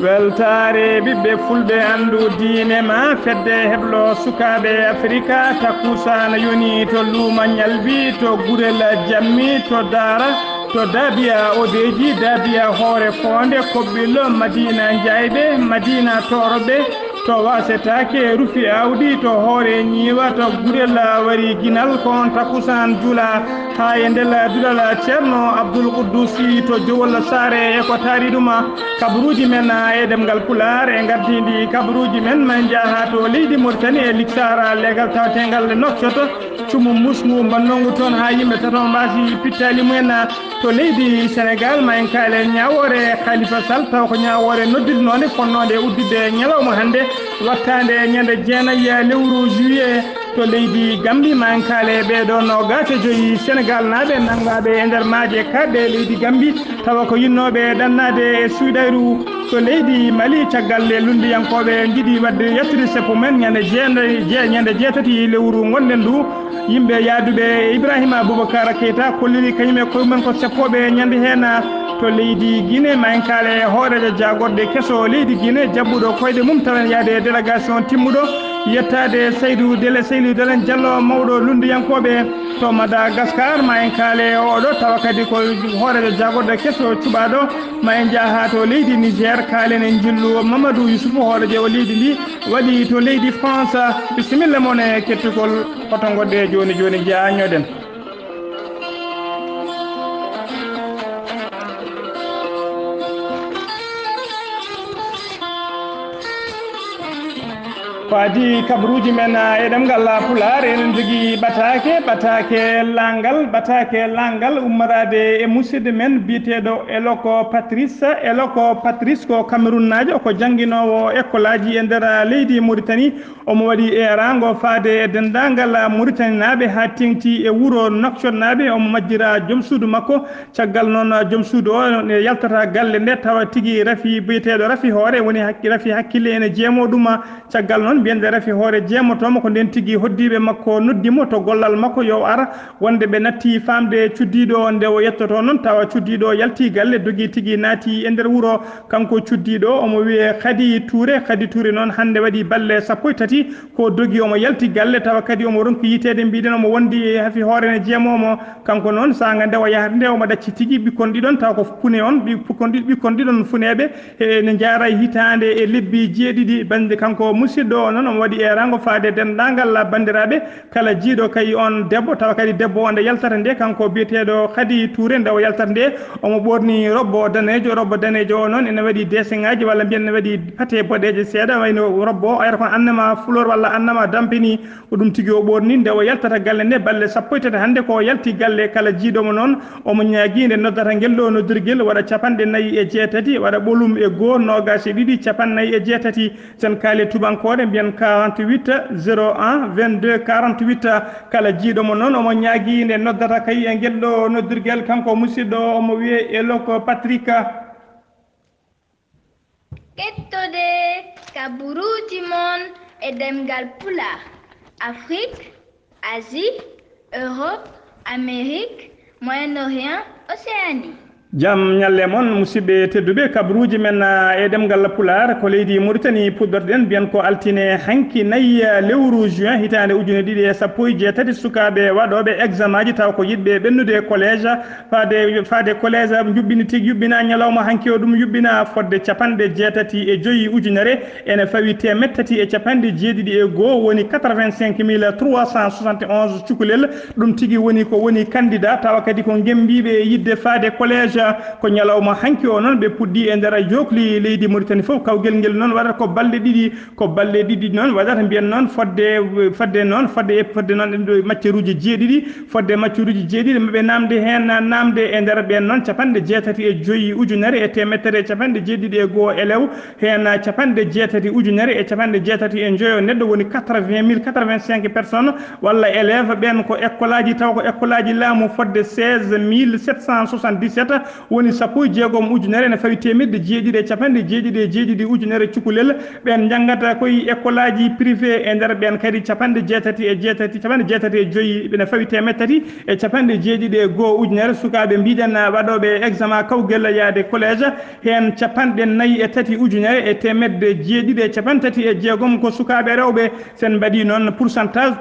weltare ɓiɓɓe fulɓe andu diine ma fedde heblo sukaɓe africa takkusana yoni to luuma ñalbi to gurel jammi to dara to dabiya odeji dabiya hoore fonde koɓɓillo madina jayɓe madina toroɓe to wasetake rufi awdi to hoore ñiiwa to gurel wari guinal kon takkusan juula ha e ndel dulal ceerno abdoul kouddousi to jowol saare e ko taari ɗuma kabaruji men e ɗemgal pular e gardidi kabaruji men ma jaaha to leydi mauritanie e liksara legal tawategal nokcoto cumu musgu mbannongu toon ha yimɓe tato mbasi pittali mumen to leydi sénégal ma en kaale ñawore khalifa sall taw ko ñawore noddidnode fonnode uddide ñalawma hande wattande ñande jeenayyi lewru juillet to leydi Gambie ma en kaale ɓeɗon gate joyi sénégal naɓe nangaɓe e nder maaje kaɗɗe leydi Gambie tawa ko yinnoɓe ɗannade e suuɗayru to leydi Mali caggal lundiyankoɓe jiiɗi wadde yettude seppo men ñande jeetati lewru gonɗen ndu yimɓe yaaduɓe Ibrahima Boubacar Keita kolliri kañumen koyemumen ko seppoɓe ñande hen to leydi Guinée ma en kaale hoorejo jagorɗe kesso leydi Guinée jabɓuɗo koyɗe mum tawen yaade délégation timmuɗo yettade Seydou Delen Diallo mawɗo lundiyankoɓe to Madagascar ma en kaale oɗo tawa kadi ko hoorejo jagorɗe kesso cuɓaɗo ma en jaaha to leydi Niger kaalen en jillu Mamadou Youssoufou hoorejo o leydi ndi waɗi to leydi France bisimilla moon e kettugol hoto goɗɗe joni jeeyañoɗen faadi kabaruji men e ɗemgal pular eɗen jogui ɓatake langal ummarade e musidɗo men biyeteɗo eloko patrice ko cameroun najo ko jangguinowo école aji e nder leydi Mauritanie omo waɗi rango faade e dendagal Mauritanie naɓe ha tengti e wuuro Nouakchott naɓe omo majjira joom suudu makko caggal noon joom suudu o ne yaltata galle nde tawa tigui rafi biyeteɗo rafi hoore woni rafi hakkille ene jeemo ɗum caggal noon mbiyande rafi hoore jeemotomo ko nden tigui hoddiɓe makko noddimo to gollal makko yo ara wonde ɓe natti famde cuddiɗo nde o yettoto noon tawa cuddiɗo yalti galle dogui tigui naati e nder wuuro kanko cuddiɗo omo wiye Khady Touré noon hande waɗi balle 13 ko dogui omo yalti galle tawa kadi omo ronki yitede mbiɗen omo wondi hafi hoore ne jeemomo kanko noon saga nde o yahata nde omo ɗacci tigui ɓikkon ɗiɗon tawa ko pune on ɓikkon ɗiɗon funeɓe ne jaara hitande e lebbi jeeɗiɗi bande kanko musidɗo o noon omo waɗi rango faade dendagal bandiraɓe kala jiiɗo kay on debbo tawa kadi debbo o nde yaltata nde kanko biyeteɗo Khady Touré nde o yaltata nde omo ɓorni robbo danejo o noon ene waɗi dessin ngaji walla mbiyen ne waɗi paté boɗeje seeɗa wayno robbo o ayata kon annama fleur walla annama dampini ko ɗum tigui o ɓorni nde o yaltata galle nde balle 13 hande ko yalti galle kala jiiɗomo noon omo ñaagui nde noddata guelɗo noddirguel waɗa 4 waɗa ɓolum e goho 22 4 sen kaali tubankore mbiyen 48 01 22 48 kala jiiɗomo noon omo ñaagui nde noddata kay e guelɗo noddirguel kanko musidɗo omo wiye Eloko Patrick kettode kabaruji mon e ɗemgal pular Afrique, Asie, Europe, Amérique, Moyen-Orient, Océanie. Jam ñalle moon musidɓe tedduɓe kabaruji men e ɗemgal pular ko leydi Mauritanie puɗɗorɗen mbiyen ko altine hanki nayyi lewru juin hitande 2017 sukaɓe waɗoɓe examen ji taw ko yiɗɓe ɓennude collége faade collége juɓɓini tigui yuɓɓina ñalawma hanki o ɗum yuɓɓina fodde 65 ujunere ene fawi 350 woni 85 371 cukalel ɗum tigui woni ko woni candidat tawa kadi ko gembiɓe yidde faade collége ko ñalawma hanki o noon ɓe puɗɗi e nder jokli leydi Mauritanie fof kawgel ngel noon waɗata ko balɗe ɗiɗi noon waɗata mbiyen noon fodde noon macceruji jeeɗiɗi maɓe namde hen namde e nder ɓen noon 65 ujunere e temettere 71 élève hen 68 ujunere e 65 neɗɗo woni 85 personnes walla élève ɓen ko école aji taw ko école aji laamu fodde 16 777 woni 16 ujunere ene fawi temedde jeeɗiɗi e capanɗe jeeɗiɗi e jeeɗiɗi ujunere cukalel ɓen jangata koye école aji privé e nder ɓen kadi capanɗe jeetati e jeetati capanɗe jeetati e joyyi ɓene fawi temed tati e capanɗe jeeɗiɗi e goho ujunere sukaɓe mbiɗen waɗoɓe examen kawgel yaade collége hen capanɗe nayyi e tati ujunere e temedde jeeɗiɗi e capanɗe tati e jeegom ko sukaɓe rewɓe sen mbaɗi noon pourcentage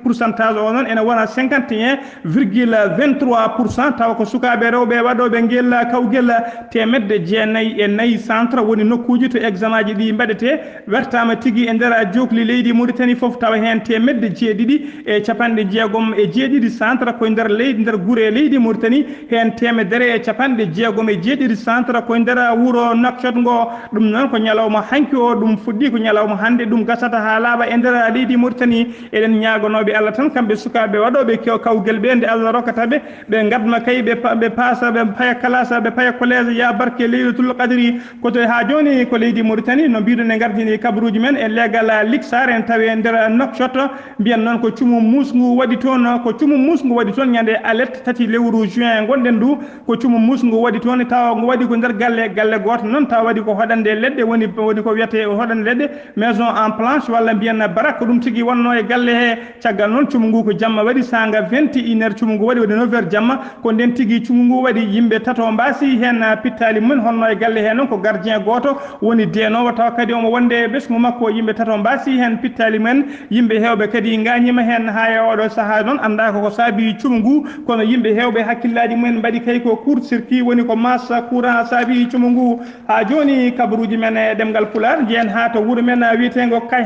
pourcentage o noon ene wona 51,23% taw ko sukaɓe rewɓe waɗoɓe ngel kawgel temedde jeenayyi e nayyi centre woni nokkuji to examen ji ɗi mbaɗete wertama tigui e nder jokli leydi Mauritanie foof tawa hen temedde jeeɗiɗi e capanɗe jeegom e jeeɗiɗi centre koye nder leydi nder guure leydi Mauritanie hen temedere e capanɗe jeegom e jeeɗiɗi centre koye nder wuuro Nouakchott ngo ɗum noon ko ñalawma hanki o ɗum fuɗɗi ko ñalawma hande ɗum gasata ha laaɓa e nder leydi Mauritanie eɗen ñagonoɓe Allah tan kamɓe sukaɓe waɗoɓe kawgel ɓe nde Allah rokkataɓe ɓe gadma kay ɓe paasa ɓe paya classe ɓe paya collége ya barke leylatul qadri koto ha joni ko leydi Mauritanie no mbiɗon e gardini kabaruji men e leegal Lixar en tawi nder Nouakchott mbiyen noon ko cumu musngu waɗi toon ko cumu musngu waɗi toon ñande alerte tati lewru juin gonɗen ndu ko cumu musngu waɗi toon tawa ngu waɗi ko nder galle goto noon tawa waɗi ko hoɗande leɗɗe woni ko wiyete hoɗande leɗɗe maison en planche walla mbiyen barak ko ɗum tigui wonno e galle he caggal noon cumu ngu ko jamma waɗi sanga 21 cumu ngu waɗi 9 jamma ko nden tigui cumu ngu waɗi yimɓe tato mbasi hen pittali mumen honno e galle he noon ko gardien goto woni denowo tawa kadi omo wonde ɓesgu makko yimɓe tato mbasi hen pittali mumen yimɓe hewɓe kadi gañima hen ha e oɗo saaha noon anda koko saabi cumu ngu kono yimɓe hewɓe hakkillaji mumen mbaɗi kay ko court circuit woni ko massa courant saabi cumu ngu ha joni kabaruji men e ɗemgal pular jeen ha to wuuro men wiyetego kay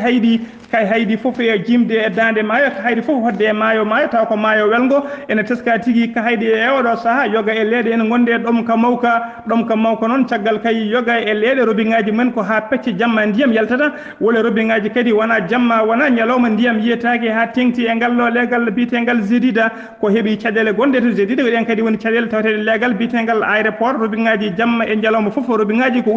haydi foof e jimde e dande maayo ka haydi foof hodde e maayo taw ko maayo welgo ene teska tigui ka haydi e oɗo saaha yoga e leeɗe ene gonde ɗom ka mawka noon caggal kay yoga e leeɗe robiŋaji men ko ha pecce jamma ndiyam yaltata wole robiŋaji kadi wona jamma wona ñalawma ndiyam yiyetake ha tengti e ngallo leegal bitegal zedida ko heeɓi caɗele gonɗe to zedida ɗen kadi woni caɗele tawteɗe leegal bitegal aéroport robiŋaji jamma e ñalawma foof robiŋaji ko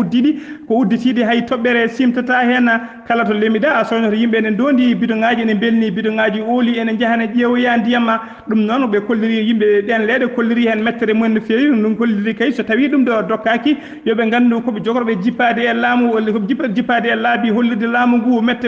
udditiɗi hay toɓɓere simtata hen kala to lemida a sownoto yimɓe ene dondi bidoŋaji ene belni bidoŋaji ooli ene jahane ƴeewoya ndiyamma ɗum noon ɓe kolliri yimɓe ɗen leeɗe kolliri hen mettere mumen no feewi ɗum kolliri kay so tawi ɗum ɗo dokkaki yoɓe gandu koɓe jogorɓe jippade e laamu walla koɓe jippade e laabi hollirde laamu ngu mette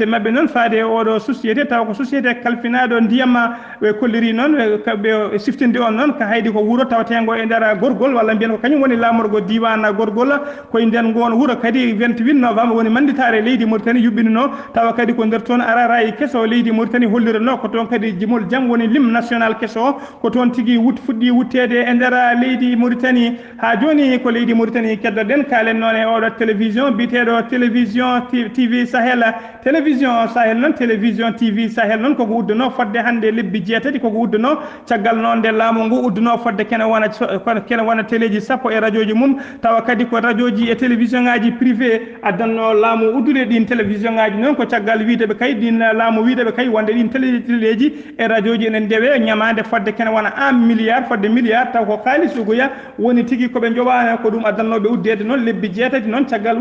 mabɓe noon faade e oɗo société taw ko société kalfinaɗo ndiyamma ɓe kolliri noon ɓe siftinde on noon ko haydi ko wuuro tawatengo e nder gorgol walla mbiyen ko kañum woni lamorgo diwan gorgol koye nden ngon wuuro kadi 28 novembre woni manditare leydi Mauritanie yuɓɓinino tawa kadi ko nder toon ararayi kesso leydi Mauritanie hollirano ko toon kadi jimol jam woni lim national kesso ko toon tigui fuɗɗi wuttede e nder leydi Mauritanie ha joni ko leydi Mauritanie keddoɗen kalen noon e oɗo télévision biteɗo télévision TV Sahel télévision Sahel noon télévision TV Sahel noon koko udduno fodde hande lebbi jeetati koko udduno caggal noon nde laamu ngu udduno fodde kene wona téléji sappo e radio ji mum tawa kadi ko radio ji e télévision ngaji privé addanno laamu uddude ɗin télévision ngaji noon ko caggal wideɓe kay ɗin laamu wideɓe kay wonde ɗin téléji e radio ji enen ndewe ñamade fodde kene wona 1 milliard fodde milliard taw ko kalis ugoya woni tigui koɓe joɓano ko ɗum addannoɓe uddede noon lebbi jeetati noon caggal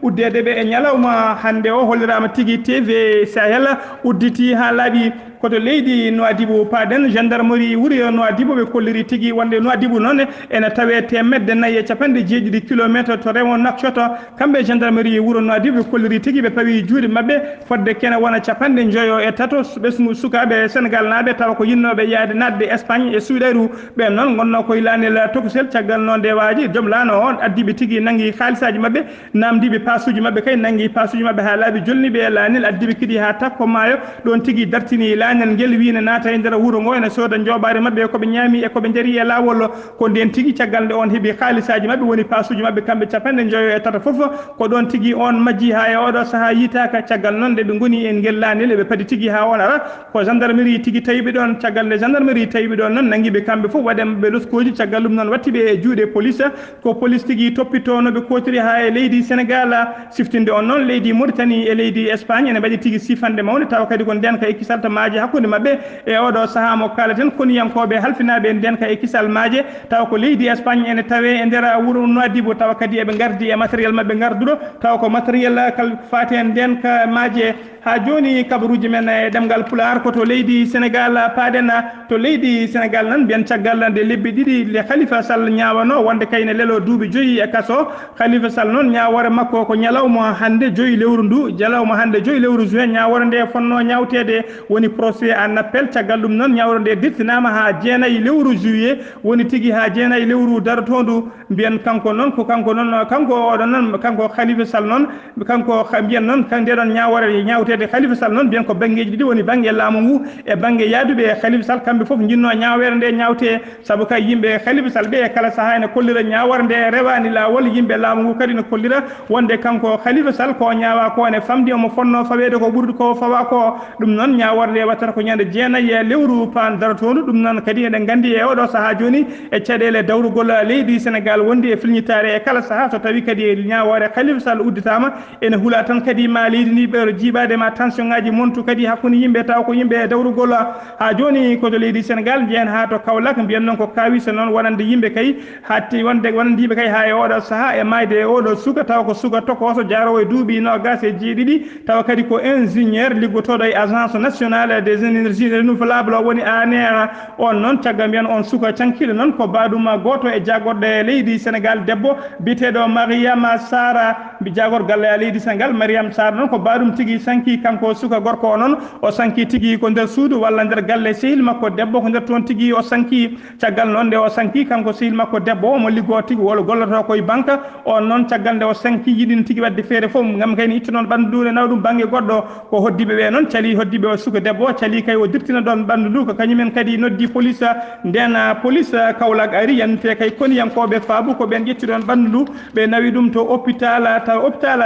uddedeɓe e ñalawma hande o hollirama tigui TV Sahel udditi ha laaɓi koto leydi Nouadhibou paden gendarmerie wuri Nouadhibou ɓe kolliri tigui wonde Nouadhibou noon ene tawe temedde nayyi e capanɗe jeeɗiɗi kilométre to remo Nouakchott kamɓe gendarmerie wuuro Nouadhibou ɓe kolliri tigui ɓe pawi juuɗe mabɓe fodde kene wona capanɗe joyo e tato ɓesgu sukaɓe Sénégal naaɓe tawa ko yinnoɓe yaade nadde Espagne e Suuɗayru ɓen noon gonno koye lanel tokosel caggal noon ndewaji joom laano on addiɓe tigui nanggui haalisaji mabɓe namdiɓe pasuji mabɓe kay nanggui pasuji mabɓe ha laaɓi jolniɓe e lanel addiɓe kiɗi ha takko maayo ɗon tigui dartini lanel ngel wiine naata e nder wuuro ngo ene sooda joɓare mabɓe koɓe ñaami e koɓe jaari e lawol ko nden tigui caggal nde on heeɓi haalisaji mabɓe woni pasuji mabɓe kamɓe capanɗe joyo e tata foof ko ɗon tigui on majji ha e oɗo saaha yitaka caggal noon nde ɓe goni e ngel lanel eɓe paadi tigui ha on ara ko gendarmerie tigui tawiɓe ɗon caggal nde gendarmerie tawiɓe ɗon noon nanguiɓe kamɓe foof waɗenɓe loskoji caggal ɗum noon wattiɓe e juuɗe police ko police tigui toppitonoɓe kotiri ha e leydi Sénégal siftinde on noon leydi Mauritanie e leydi Espagne ene mbaɗi tigui sifande mawde tawa kadi ko ndenka e kisal maji hakkude mabɓe e oɗo saaha mo kalaten koniyankoɓe halfinaɓe e ndenka e kisal maje tawa ko leydi Espagne ene tawe e nder wuuro Nouadhibou tawa kadi eɓe gardi e matériel mabɓe garduɗo tawa ko matériel kal fati e ndenka maje ha joni kabaruji men e demgal pular ko to leydi Sénégal paaden to leydi Sénégal nan bien caggal de lebbi didi le Khalifa Sall nyaawano wonde kayne lelo duubi joyi e kaso Khalifa Sall non nyaawore makko ko nyalawma hande joyi lewru ndu jalawma hande joyi lewru juin nyaawore nde fonno nyawtede woni procès en appel caggal dum non nyaawore nde dirtinama ha jeenayi lewru juillet woni tigi ha jeenayi lewru darotondu bien kanko non ko kanko non kanko oɗon non kanko Khalifa Sall non kanko bien non kanko don nyaawore nyawtede Khalifa Sall non bien ko bangeji didi woni bange laamu ngu e bange yaadube Khalifa Sall kambe fof jinno nyaawere nde nyawte sabu kay yimbe Khalifa Sall be kala saha ne kollira nyaawore nde rewani lawol yimbe laamu ngu kadi ne kollira wonde kanko Khalifa Sall ko nyaawa ko ne famdi mo fonno fawede ko burdu ko fawa ko dum non nyaawore nde watata ko nyande jeenayi lewru pan darotondu dum non kadi en gandi e odo saha joni e cadele dawrugol leydi Sénégal wondi e filnitare e kala saha so tawi kadi nyaawore Khalifa Sall udditama ene hula tan kadi ma leydi ni be jibade ma tension ngaji montu kadi hakkunde yimbe taw ko yimbe dawrugol ha joni ko to leydi Sénégal jeen ha to Kaolack mbiyen non ko kawisa non wonande yimbe kay hatti wonde yimbe kay ha e odo saha e mayde odo suka taw ko suka toko so jaro e duubi no gas e jeedidi taw kadi ko ingénieur liggotodo e agence nationale des énergies renouvelables woni ANR on non cagga mbiyen on suka cankile non ko baduma goto e jagorde leydi Sénégal debbo bitedo Mariama Sara bi jagor galle leydi Sénégal Mariam Sara non ko badum tigi sanki kanko suka gorko non o sanki tigi ko der suudu walla der galle sehil makko debbo ko der ton tigi o sanki caggal non de o sanki kanko sehil makko debbo mo liggo tigi wala golloto koy banque on non caggal de o sanki yidin tigi wadde feere fof ngam kayni ittu non bandu ne nawdum bangi goddo ko hoddibe be non cali hoddibe o suka debbo cali kay o dirtina don bandu du ko kanyumen kadi noddi police ndena police Kaolack ari yante kay koni yankobe faabu ko ben jetti don bandu be nawi dum to hôpital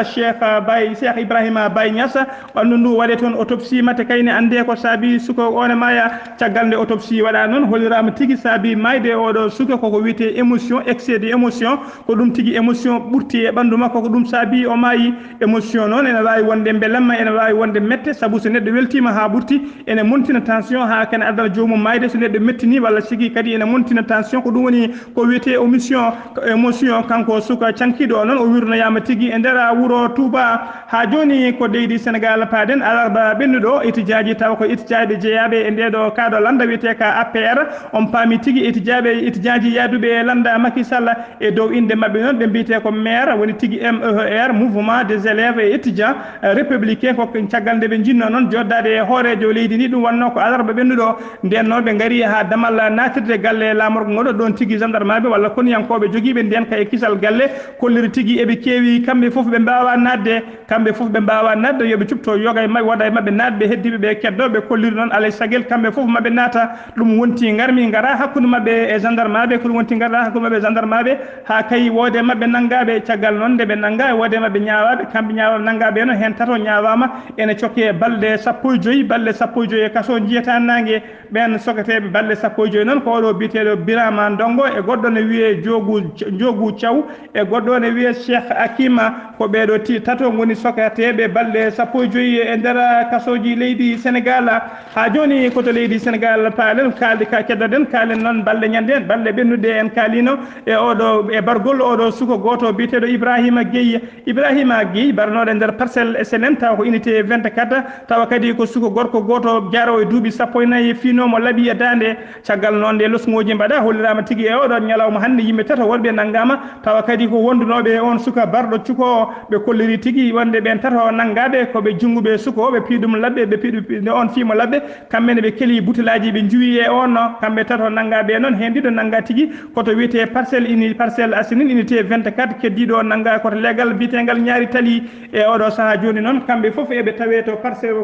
Cheikh Ibrahima Baye Niass bandu ndu wade ton autopsie mate kayne ande ko sabi suko one maya caggal de autopsie wada non holirama tigi sabi mayde odo suka ko wiete émotion excès de émotion ko dum tigi émotion burti e bandu makko ko dum sabi o mayi émotion non ene wawi wonde belamma ene wawi wonde mette sabu so neddo weltima ha burti ene montina tension ha kan adal jomum mayde so neddo mettini walla sigi kadi ene montina tension ko dum woni ko wiete émotion kanko suka cankido non o wirno yama tigi e ndera wuro Touba ha joni ko leydi Sénégal paaden alarba bennudo itijaaji taw ko itijaabe jeyabe e ndedo kaado landa wiete ka APR on paami tigi itijaaji yaadube landa Macky Sall e dow inde mabbe non be biite ko maire woni tigi MER mouvement des élèves et étudiants républicain ko caggal de be jinno non joddade hoorejo leydi ni dum wonno ko alarba bennudo den no be ngari ha damal natirde galle lamorgo ngodo don tigi gendarme walla kon yankobe jogibe den kay kisal galle kollir tigi e be kewi kambe fofu be mbaawa nadde yobe cupto yoga e may wada e mabbe nadbe heddibe be keddobe kollir non alay sagel kambe fofu mabbe nata dum wonti ngarmi ngara hakkunde mabbe e gendarme ko wonti ngara hakkunde mabbe gendarme ha kay wode mabbe nangabe caggal non de be nanga wode mabbe nyaawabe kambe nyaawa nangabe no hen tato nyaawama ene cokke balde 15 kaso jiyata nange ben sokatebe balde 15 non ko do bitedo Birama Ndongo e goddo ne wiye jogu Thiaw e goddo ne wiye Cheikh Akima ko beedo ti tato ngoni sokatebe balde 15 e ndera kasoji leydi Sénégal ha joni ko to leydi Sénégal paalen kaldi ka keddoden kalen non balde nyanden balde bennude en kalino e odo e bargol odo suko goto bitedo Ibrahima Gueye barnode nder Parcelles Assainies taw ko unité 24 taw kadi ko suko gorko goto jaro e duubi 14 fino mo labi e dande caggal non de losngoji mbada hollirama tigi e odo nyalawma hande yimbe tato worbe nangama taw kadi ko wondunobe on suka bardo cuko be kolliri tigi wonde ben tato nangabe ko be jungube suko be pidum labbe be pidu on fimo labbe kamene be keli butilaji be juwi e on kambe tato nangabe non hendido nanga tigi ko to wiete Parcelles Assainies unité 24 keddido nanga ko legal bitengal nyaari tali e odo saha joni non kambe fofu e be taweto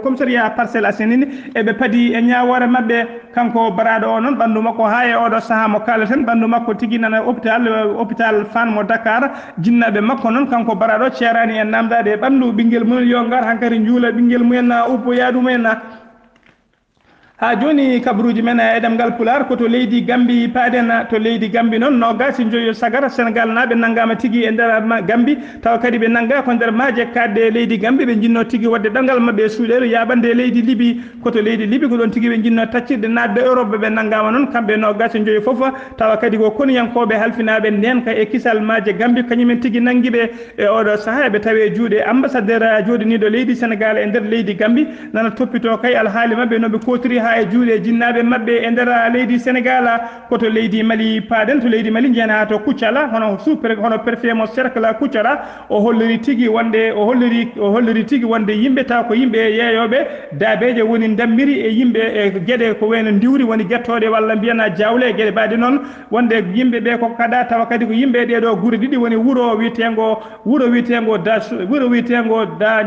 commissariat Parcelles Assainies e be padi e nyaawore mabbe kanko barado o non bandu makko haye odo saha mo kalaten bandu makko tigi nana hôpital Fann mo Dakar jinnabe makko non kanko barado cerani en namdade bandu bingel mun yo ngar hankari njula bingel mun uppo yaadu men ha joni kabruji men e ɗemgal pular koto leydi Gambi paaden to leydi Gambi noon no gasi joyo sagara Sénégal naɓe nanggama tigui e nder Gambi tawa kadi ɓe nangga ko nder maaje kadde leydi Gambi ɓe jinno tigui wadde ɗemgal mabɓe suuɗere yaɓande leydi Liby koto leydi Liby ko ɗon tigui ɓe jinno taccirde nadde Europe ɓe nanggama noon kamɓe no gasi joyo foof tawa kadi ko koniyankoɓe halfinaɓe ndenka e kisal maaje Gambi kañumen tigui nangguiɓe e oɗo saaha ɓe tawe juuɗe ambassadeur joɗiniɗo leydi Sénégal e nder leydi Gambi nana toppito kay alhaali mabɓe noɓe kotiri ha e juuɗe jinnaɓe mabɓe e nder leydi Sénégal koto leydi Mali paaden to leydi Mali jehen ha to Kuccala hono hono préfet mo cercle Kuccala o holliri tigui wonde o holliri tigui wonde yimɓe taw ko yimɓe yeeyoɓe daabeje woni dammiri e yimɓe e gueɗe ko wayno ndiwri woni guettoɗe walla mbiyana jawle e gueɗe mbaɗe noon wonde yimɓe ɓe ko kaɗa tawa kadi ko yimɓe ɗeɗo guure ɗiɗi woni wuro wiyetego da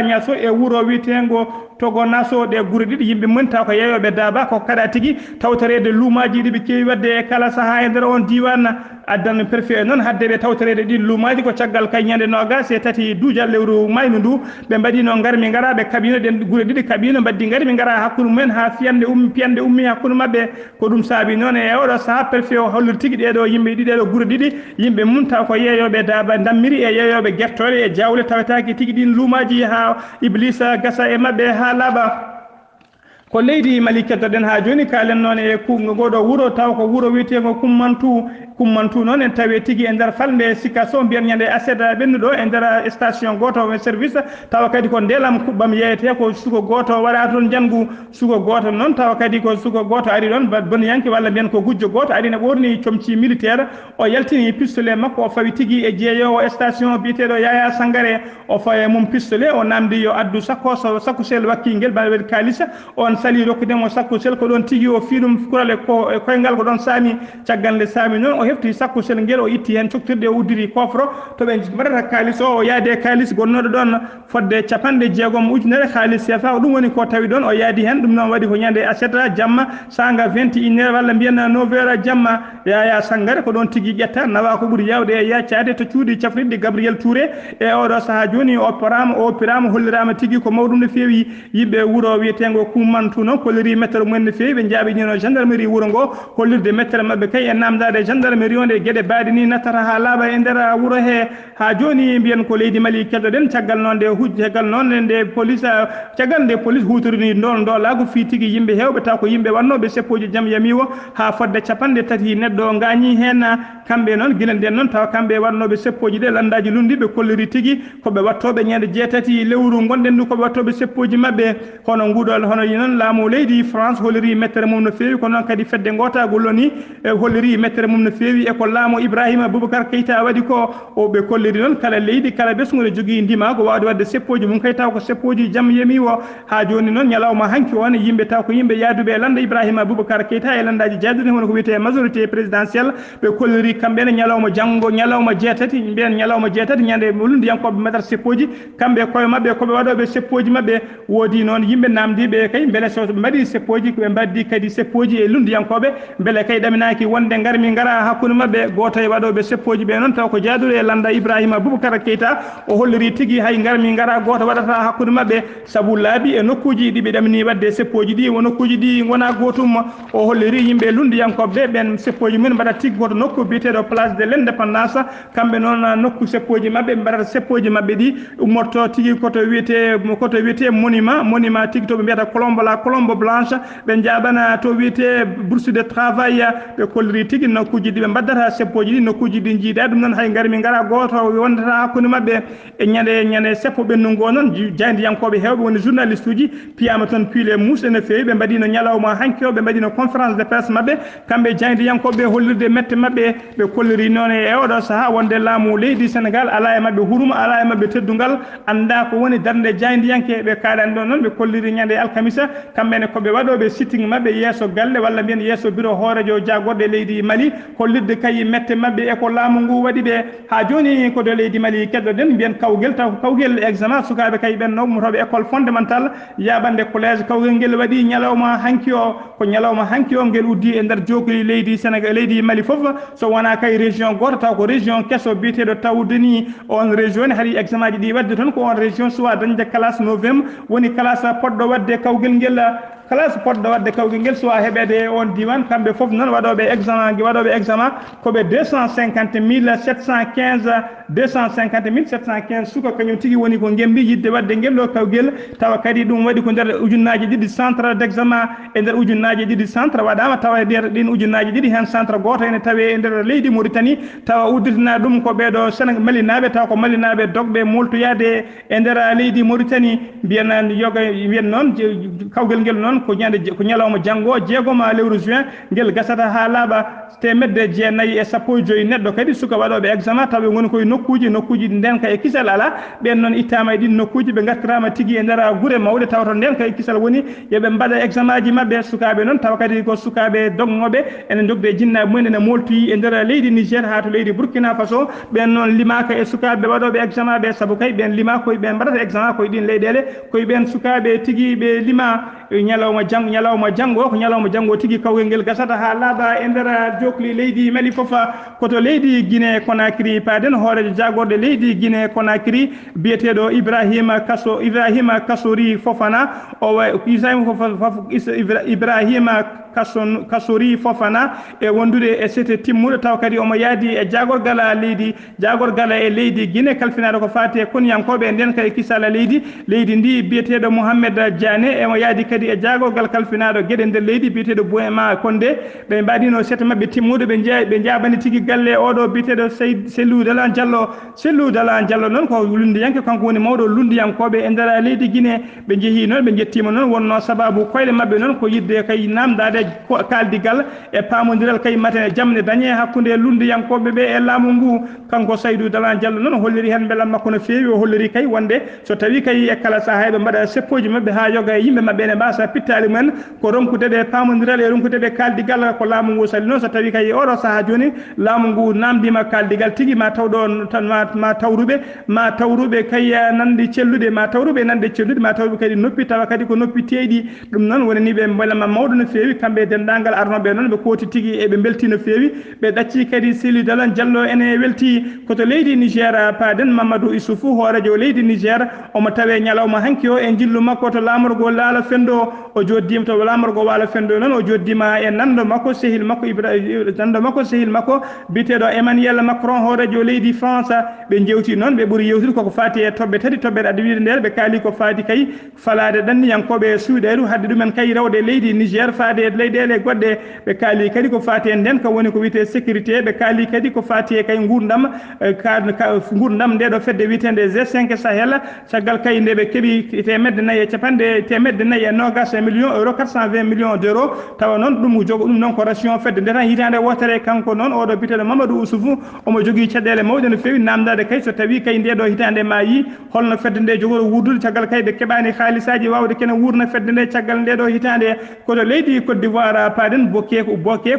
ñaso e wuro wiyetego Togo naso ɗe guure ɗiɗi yimɓe mum taw ko yeeyoɓe daaba ko kaɗa tigui tawtorede luumaji ɗi ɓe kewi wadde e kala saaha e nder on diwan addan préfet noon hadde ɓe tawtorede ɗin luumaji ko caggal kay ñande nogas e tati duujal lewru maynu ndu ɓe mbaɗino garmi gara ɓe kaɓino ɗen guure ɗiɗi kaɓino mbaddi garmi gara hakkude mumen ha piyande ummi hakkude mabɓe ko ɗum saabi noon e oɗo saaha préfet o holliri tigui ɗeɗo yimɓe ɗiɗeɗo guure ɗiɗi yimɓe mum taw ko yeeyoɓe daaba dammiri e yeeyoɓe guertoɗe e jawle tawetaki tigui ɗin luumaji ha iblisa gasa e mabɓe ha laaɓa ko leydi Mali keddoɗen ha joni kalen noon e goɗo wuuro taw ko wuuro wiyetego kummantu noon en tawi tigui e nder falde sikka so mbiyen ñande aseda ɓennuɗo e nder station goto e service tawa kadi ko ndelam kuɓɓam yeyete ko suko goto waɗa toon janggu suko goto noon tawa kadi ko suko goto ari ɗon boniyanke walla mbiyen ko gujjo goto ari ne ɓorni comci militaire o yaltini pistolet makko o fawi tigui e jeeyowo station biyeteɗo Yaya Sangare o fawe mum pistolet o namdi yo addu sakkusel wakkingel mbaɗa kalisa on sali rokkudemo sakkusel ko ɗon tigui o fiɗum kurale ko e koyngal ko ɗon saami caggal nde saami noon o hefti sakkusel ngel o itti hen coktirde o uddiri coffre to ɓe mbaɗata kalis o yaade kalis gonnoɗo ɗon fodde 60 ujunere halis CFA ɗum woni ko tawi ɗon o yaadi hen ɗum noon waɗi ko ñande aseta jamma sanga 21 heures walla mbiyen 9 heures jamma Yaya Sangare ko ɗon tigui ƴetta nawa ko ɓuuri yawde e yaccade to cuuɗi cafrirɗi Gabriel Touré e oɗo saaha joni o oppirama hollirama tigui ko mawɗum no fewi yimɓe wuuro wiyetego Kummantu noon kolliri méttre mumen no fewi ɓe jaaɓinino gendarmerie wuuro ngo hollirde méttre mabɓe kay e namdade gendarmerie onde gueɗe baɗi ni nattata ha laaɓa e nder wuuro he ha joni mbiyen ko leydi Mali keddoɗen caggal noon nde caggal noon nde police caggal nde police hutorini ndolago fi tigui yimɓe hewɓe taw ko yimɓe wannoɓe seppoji jaam yamiwo ha fodde 30 neɗɗo gañi hen kamɓe noon guila nden noon tawa kamɓe wannoɓe seppoji ɗe landaji lundiɓe kolliri tigui koɓe wattoɓe ñande 7 lewru gonɗen ndu koɓe wattoɓe seppoji mabɓe hono nguɗol hono noon laamu leydi France holliri méttere mum no fewi ko noon kadi fedde gota golloni holliri méttere mum no fewi e ko laamu Ibrahima Boubacar Keita waɗi ko o ɓe kolliri noon kala leydi kala ɓesgu ne jogui ndima ko wawde wadde seppoji mum kay taw ko seppoji jaam yemi o ha joni noon ñalawma hanki on yimɓe taw ko yimɓe yaaduɓe e landa Ibrahima Boubacar Keita e landaji jaaduɗi hono ko wiyete majorité présidentielle ɓe kolliri kamɓene ñalawma janggo ñalawma 7 mbiyen ñalawma 7 ñande lundiyankoɓe métare seppoji kamɓe koye mabɓe koɓe waɗoɓe seppoji mabɓe woodi noon yimɓe namdiɓe kay beele so mbaɗi seppoji koɓe mbaddi kadi seppoji e lundiyankoɓe beele kay ɗaminaki wonde garmi gara hakkude mabɓe goto e waɗoɓe seppoji ɓe noon taw ko jaaduɗo e landa Ibrahima Boubacar Keita o holliri tigui hay garmi gara goto waɗata hakkude mabɓe saabu laabi e nokkuji ɗiɓe ɗamini wadde seppoji ɗi wo nokkuji ɗi gona gotum o holliri yimɓe lundiyankoɓe ɓen seppoji mumen mbaɗa tigui koto nokku biyeteɗo place de l'indépendance kamɓe noon nokku seppoji mabɓe mbaɗata seppoji mabɓe ɗi ummorto tigui koto wiyete monument tigui to ɓe mbiyata colombe blanche ɓe jaɓana to wiyete bourse de travail ɓe kolliri tigui nokkuji ɗi ɓe mbaddata seppoji ɗi nokkuji ɗi jiiɗa ɗum noon hay garmi gara goto wondata hakkude mabɓe e ñande seppo ɓennungo noon jaydiyankoɓe hewɓe woni journaliste uji piyama toon puile muusɗe no fewi ɓe mbaɗino ñalawma hanki o ɓe mbaɗino conférence de presse mabɓe kamɓe jaydiyankoɓe hollirde mette mabɓe ɓe kolliri noon e oɗo saaha wonde laamu leydi Sénégal ala e mabɓe huruma ala e mabɓe teddugal anda ko woni darde jaydiyanke ɓe kaɗani ɗon noon ɓe kolliri ñande alkamisa kamɓene koɓe waɗoɓe sitting mabɓe yesso galle walla mbiyen yesso bureau hoorejo jagorɗe leydi Mali hollirde kay mette mabɓe e ko laamu ngu waɗi ɓe ha joni kodo leydi Mali keddoɗen mbiyen kawguel taw kawguel examen sukaɓe kay ɓen ummotoɓe école fondamental yaɓande collège kawguel ngel waɗi ñalawma hanki o ko ñalawma hanki o ngel uddi e nder jokoli leydi Sénégal leydi Mali foof so wona kay région goto taw ko région kesso biyeteɗo tawdeni on région ne haɗi examen ji ɗi wadde toon ko on région soit dañde classe 9e woni classe poɗɗo wadde kawguel ngel kala so podɗo wadde kawgel ngel so heɓede on diwan kamɓe fof noon waɗoɓe examen koɓe 250 715 250 suka kañum tigui woni ko gembi yidde wadde ngel ɗo kawgel tawa kadi ɗum waɗi ko nder ujunnaji ɗiɗi centre d' examen e nder ujunnaji ɗiɗi centre waɗama tawa e nder ɗin ujunnaji ɗiɗi hen centre goto ene tawe e nder leydi Mauritanie tawa udditina ɗum ko ɓeɗo Sénégal malinaɓe tawa ko malinaɓe dogɓe moltoyade e nder leydi Mauritanie mbiyen yoga wiyen noon kawgel ngel noon ko ñalawma janggo jeegoma lewru juin ngel gasata ha laaɓa temedde jeenayyi e sappo e joyyi neɗɗo kadi suka waɗoɓe examen tawa woni koye nokkuji ndenka e kisal ala ɓen noon ittama e ɗin nokkuji ɓe gartirama tigui e nder guure mawɗe tawa to ndenka e kisal woni yooɓe mbaɗa examen ji mabɓe sukaɓe noon tawa kadi ko sukaɓe dognoɓe ene jogde jinnaɓe mumen ene moltoyi e nder leydi Niger ha to leydi Burkina Faso ɓen noon limaka e sukaɓe waɗoɓe examen ɓe saabu kay ɓen lima koye ɓen mbaɗata examen koye ɗin leyɗele koye ɓen sukaɓe tigui ɓe lima ñalawma janggo ko ñalawma janggo tigui kawgel ngel gasata ha laaɓa e nder jokli leydi Mali foofa koto leydi Guinée Conakry paden hoorejo jagorde leydi Guinée Conakry biyeteɗo Ibrahima Kassori Fofana o Ibrahima Kassori Fofana e wondude e sete timmuɗo taw kadi omo yaadi e jagorgal e leydi Guinée kalfinaɗo ko fati e konyankoɓe nden kay kisala leydi ndi biyeteɗo Mohamed Diané emo yaadi kadi e jagorgal kalfinaɗo gueɗe nder leydi biyeteɗo Boema Condé ɓe mbaɗino sete mabɓe timmuɗo ɓe jabani tigui galle oɗo biyeteɗo Cellou Dalein Diallo noon ko lundiyanke kanko woni mawɗo lundiyankoɓe e nder leydi Guinée ɓe jeehi noon ɓe jettima noon wonno sababu koyɗe mabɓe noon ko yidde kay namdade kaldigal e pamodiral kay maten jamne dañe hakkude lundiyankoɓe ɓe e laamu ngu kanko Saydou Dalein Diallo noon holliri hen beelam makko no feewi o holliri kay wonde so tawi kay e kala saaha ɓe mbaɗa seppoji mabɓe ha yoga e yimɓe mabɓe ene mbasa pittali mumen ko ronkudeɓe pamodiral e ronkudeɓe kaldigal ko laamu ngu sali noon so tawi kay oɗo saaha joni laamu ngu namdima kaldigal tigui ma tawɗo ma tawruɓe kay nande cellude ma tawruɓe kadi noppi tawa kadi ko noppi teeɗi ɗum noon woni ni ɓe beelama mawɗo no feewi kamɓe dendagal arnoɓe noon ɓe kooti tigui eɓe belti no feewi ɓe ɗacci kadi Cellou Dalein Diallo ene welti koto leydi Niger paden Mamadou Issoufou hoorejo leydi Niger omo tawe ñalawma hanki o e jillu makko to lamorgo laala fendo o joddima to lamorgo waala fendo noon o joddima e nando makko sehil makko biteɗo Emmanuel Macron hoorejo leydi France ɓe jewti noon ɓe ɓuuri yewtude koko fati e toɓɓe tati toɓɓere adawide nder ɓe kaali ko fati kay falade ɗanniyankoɓe suuɗeru hadde ɗumen kay rewde leydi Niger faade e leyɗele goɗɗe ɓe kaali kadi ko fati e nden ko woni ko wiyete sécurité ɓe kaali kadi ko fati e kay gurdam ndeɗo fedde wiyetede G5 Sahel caggal kay nde ɓe keeɓi temedde nayyi e nogas millions euro 420 millions d'euros tawa noon ɗum noon ko ration fedde nde tan hitande wotere kanko noon oɗo biteɗo Mamadou Issoufou omo jogui caɗele mawɗe no fewi namdade kay so tawi kay ndeɗo hitande ma yi holno fedde nde jogori wurdude caggal kay ɓe keɓani haalisaji wawde kene wurna fedde nde caggal ndeɗo hitande koto leydi Côte d'Ivoire paden bokke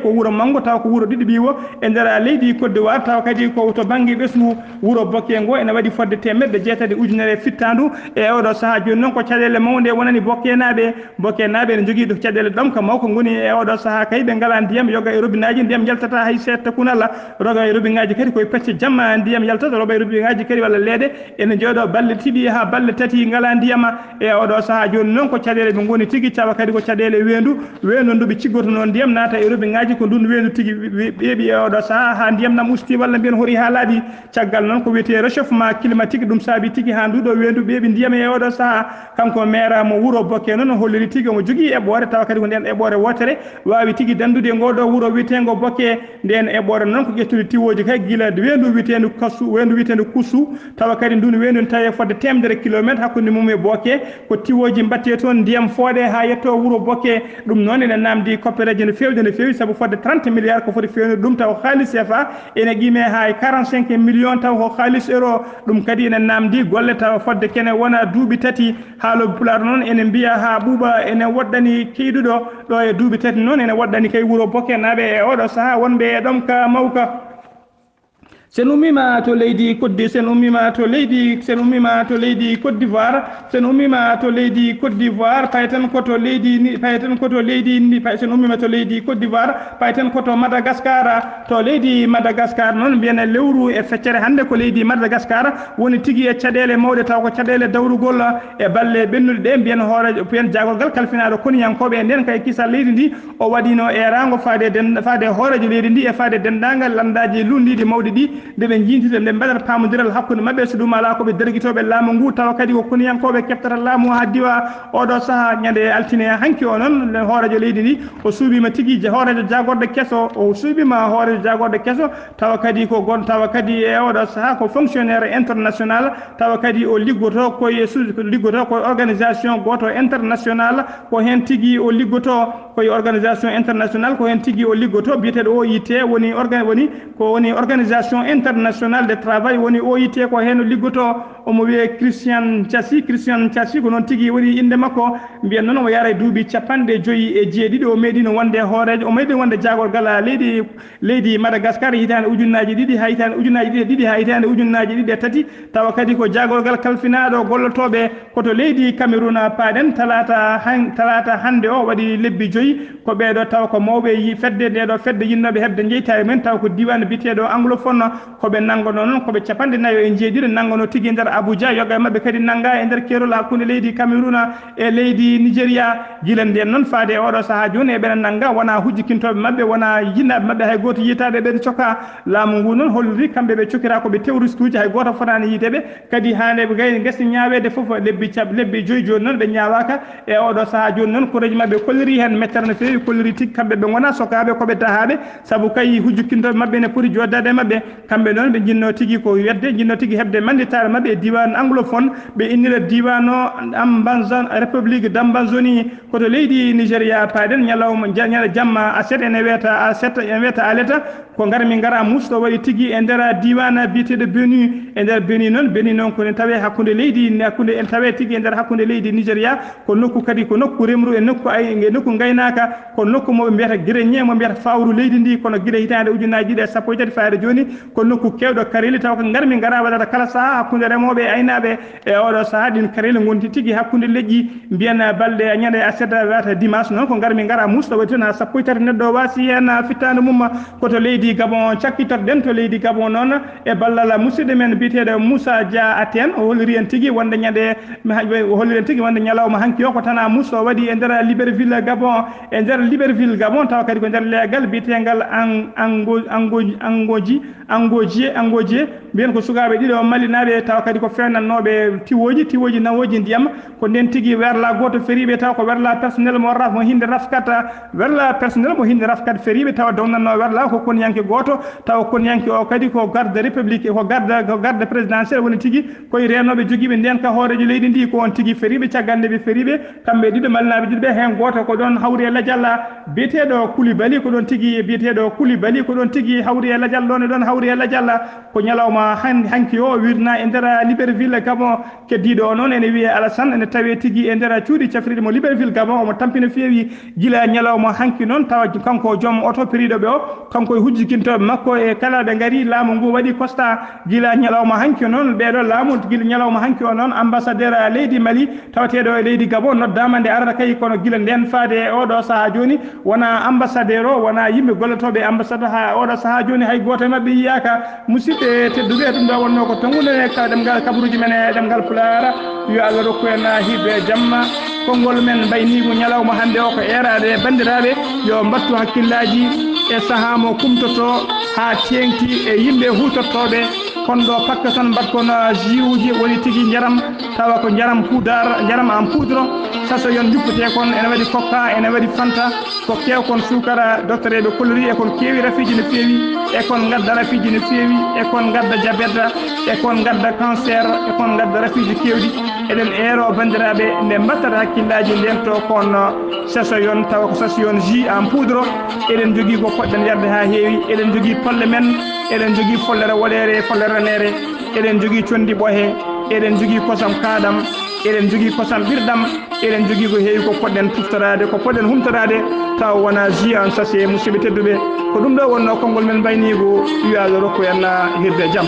ko wuuro Mango taw ko wuuro ɗiɗi ɓiwo e nder leydi Côte d'Ivoire taw kadi ko to banggue ɓesgu wuuro bokke ngo ene waɗi fodde temedde jeetati ujunere fittandu e oɗo saaha joni noon ko caɗele mawde wonani bokkenaɓe ene jogui ɗo caɗele ɗamka mawko goni e oɗo saaha kay ɓe ngala ndiyam yoga e robinet aji ndiyam jaltata hay setta kunalla roga e robinet ngaji kadi koye pecce jamma ndiyam yaltata roga e robinet ngaji kadi walla leɗe ene jooɗo balle tiɗi ha balle tati ngala ndiyama e oɗo saaha joni noon ko caɗele ɓe goni tigui tawa kadi ko caɗele wendu nduɓe ciggoto noon ndiyam naata e robinet ngaji ko ndun wendu tigui ɓeeɓi e oɗo saaha ha ndiyam nam usti walla mbiyen hoori ha laaɓi caggal noon ko wiyete réchauffement climatique ɗum saabi tigui ha nduɗo wendu ɓeeɓi ndiyam e oɗo saaha kanko maire mo wuuro bokke noon holliri tigui omo jogui eɓɓore tawa kadi ko nden eɓɓore wotere wawi tigui dandude ngoɗo wuuro wiyetego bokke nden eɓɓore noon ko ƴettude tiwoji kay guila wendu wiyetendu Kusu tawa kadi ndun wendu ne tawi fodde 100 kilométre hakkude mum e bokke ko tiwoji mbatte toon ndiyam fooɗe ha yetto wuuro bokke ɗum noon ene namdi koppereji no fewi saabu fodde 30 milliards ko foti fewnude ɗum taw haalis CFA ene qime ha 45 millions taw ko haalis euro ɗum kadi ene namdi golle taw fodde kene wona duuɓi tati haaloɓe Pulaar noon ene mbiya ha ɓuuɓa ene woɗɗani keyduɗo ɗo e duuɓi tati noon ene woɗɗani kay wuuro bokke naɓe e oɗo saaha wonɓe e ɗom ka mawka sen ummima to leydi Côte sen ummima to leydi Côte d'Ivoire sen ummima to leydi Côte d'Ivoire payten koto leydi sen ummima to leydi Côte d'Ivoire payten koto Madagascar to leydi Madagascar non mbiyene lewru e feccere hande ko leydi Madagascar woni tigi e caɗele mawɗe taw ko caɗele dawrugol e balle ɓennude ɗe mbiyen hoore pen jagolgal kalfinaɗo koniyankoɓe nden kay kisa leydi ndi o waɗino e rango faade hoorejo leydi ndi e faade dendagal landaji lundiɗi mawɗi ɗi nde ɓe jintita nde mbaɗata pamodiral hakkude mabɓe so ɗum ala koɓe derguitoɓe laamu ngu tawa kadi ko koniyankoɓe keftata laamu ha diwa oɗo saaha ñande altine hanki o noon hoorejo leydi ndi o suuɓima tigui hoorejo jagorɗo kesso o suuɓima hoorejo jagorɗo kesso tawa kadi ko gon tawa kadi e oɗo saaha ko fonctionnaire international tawa kadi o liggoto koye organisation goto international ko hen tigui o liggoto koye organisation international ko hen tigui o liggoto biyeteɗo OIT woni organisation international de travail woni OIT ko hen liggoto omo wiye Christian Thiassi ko noon tigui woni inde makko mbiyen noon omo yara duuɓi 57 o meeɗino wonde hoorejo o meeɗino wonde jagorgal leydi Madagascar hitande ujunnaji ɗiɗi ha hitande ujunnaji ɗiɗi e tati tawa kadi ko jagorgal kalfinaɗo gollotoɓe koto leydi Cameroun paaɗen talata hande o waɗi lebbi 5 ko ɓeɗo taw ko mawɓe fedde ndeɗo fedde yinnoɓe hebde jeytare men taw ko diwan biteɗo anglophone koɓe nangono noon koɓe 49 nangono tigui nder Abuja yoga mabɓe kadi nanga e nder kerol hakkude leydi Cameroun e leydi Nigeria gila nden noon faade oɗo saaha joni e ɓena nanga wona hujjikintoɓe mabɓe wona yinnaɓe mabɓe hay goto yitaɓe ɓen coka laamu ngu noon holliri kamɓe ɓe cokira koɓe terroriste uji hay goto fotani yiteɓe kadi hande ɓe gayni gasi ñawede foof lebbi 5 joni noon ɓe ñawaka e oɗo saaha joni noon koreji mabɓe kolliri hen mettere no fewi kolliri tigui kamɓe ɓe gona sokaɓe koɓe dahaɓe saabu kay hujjukintoɓe mabɓe ne poti joddade mabɓe kamɓe noon ɓe jinno tigui ko wedde jinno tigui hebde manditare mabɓe e diwan anglophone ɓe innira diwan o Ambanzan république d'Ambanzoni koto leydi Nigéria paaɗen ñalawma jamma aset ene wiyata aleta ko garmi gara musto waɗi tigui e nder diwan biyeteɗo Bénin noon Bénin noon kone tawe hakkude en tawe tigui e nder hakkude leydi Nigéria ko nokku kadi ko nokku remru e nokku gaynaka ko nokku moɓe mbiyata grenier mo mbiyata fawru leydi ndi kono guila hitande ujunnaji ɗiɗi e sappo e tati faade joni ko nokku kewɗo kareli taw ko garmi gara waɗata kala saaha hakkude remoɓe e aynaɓe e oɗo saaha ɗin kareli gonti tigui hakkude leƴƴi mbiyen balɗe ñande aseda wiyata dimanche noon ko garmi gara musto waɗi toon ha sappo e tati neɗɗo wasi hen fittande mum koto leydi Gabon cakkitoɗen to leydi Gabon noon e ballal musidɗo men biyeteɗo Moussa Dia Aten o holliri en tigui wonde ñalawma hanki o ko tana musto waɗi e nder Libreville Gabon tawa kadi ko nder leegal biyetegal Angoji mbiyen ko sukaɓe ɗiɗo mallinaɓe tawa kadi ko fennannoɓe tiwoji nawoji ndiyam ko nden tigui werla goto feriɓe taw ko werla personnel mo hinde rafkat feriɓe tawa downanno werla ko koniyanke goto tawa koniyanke o kadi ko garde république ko garde présidentiel woni tigui koye renoɓe joguiɓe nden ka hoorejo leydi ndi ko on tigui feriɓe caggandeɓe feriɓe kamɓe ɗiɗo mallinaɓe ɗiɗo ɓe hen goto ko ɗon hawri e ladial biyeteɗo Koulibaly ko ɗon tigui hawri e ladial ɗon e ɗon hawri e ladial ko ñalawma hanki o wirna e nder Libreville Gabon keddiɗo o noon ene wiye Alassane ene tawe tigui e nder cuuɗi cafriɗe mo Libreville Gabon omo tampina feewi guila ñalawma hanki noon tawa kanko joom oto periɗoɓe o kanko e hujjikintoɓe makko e kala ɓe gaari laamu ngu waɗi constat guila ñalawma hanki noon ɓeɗo laamu guila ñalawma hanki o noon ambassadeur leydi Mali tawateɗo e leydi Gabon noddama nde arata kay kono guila nden faade e oɗo saaha joni wona ambassadeur o wona yimɓe gollotoɓe ambassade ha oɗo saaha joni hay goto e mabɓe yiyaka musidɓe tedduɓe ɗum ɗo wonno ko tongude ɗemgal kabaruji men e ɗemgal Pulaar yo Allah rokku en hiɓe jamma konngol men mbaynigu ñalawma hande o ko erade bandiraɓe yo mbattu hakkillaji e saaha mo kumtoto ha tengti e yimɓe hutortoɓe kono ɗo pakka tan mbatkon jiuji woni tigui jaram tawa ko jaram en poudre saso yon juppete kon ene waɗi kokka ene waɗi fanta ko kewkon sukara docteur eɓe kollori e kon kewi rafiji no fewi e kon gadda rafiji no fewi e kon gadda diabète e kon gadda cancer e kon gadda rafiji kewɗi eɗen eero bandiraɓe nde mbattata hakkillaji nden to kon saso yon tawa ko saso yon jus en poudre eɗen jogui ko poɗɗen yarde ha heewi eɗen jogui polle men eɗen jogui follere woɗere follere ranere eɗen jogui condi ɓohe eɗen jogui kosam kaɗam eɗen jogui kosam ɓirdam eɗen jogui ko heewi ko poɗɗen tuftorade ko poɗɗen humtorade taw wona ji en sachet musidɓe tedduɓe ko ɗum ɗo wonno konngol men mbaynigo wiyaɗo rokku en hirde jaam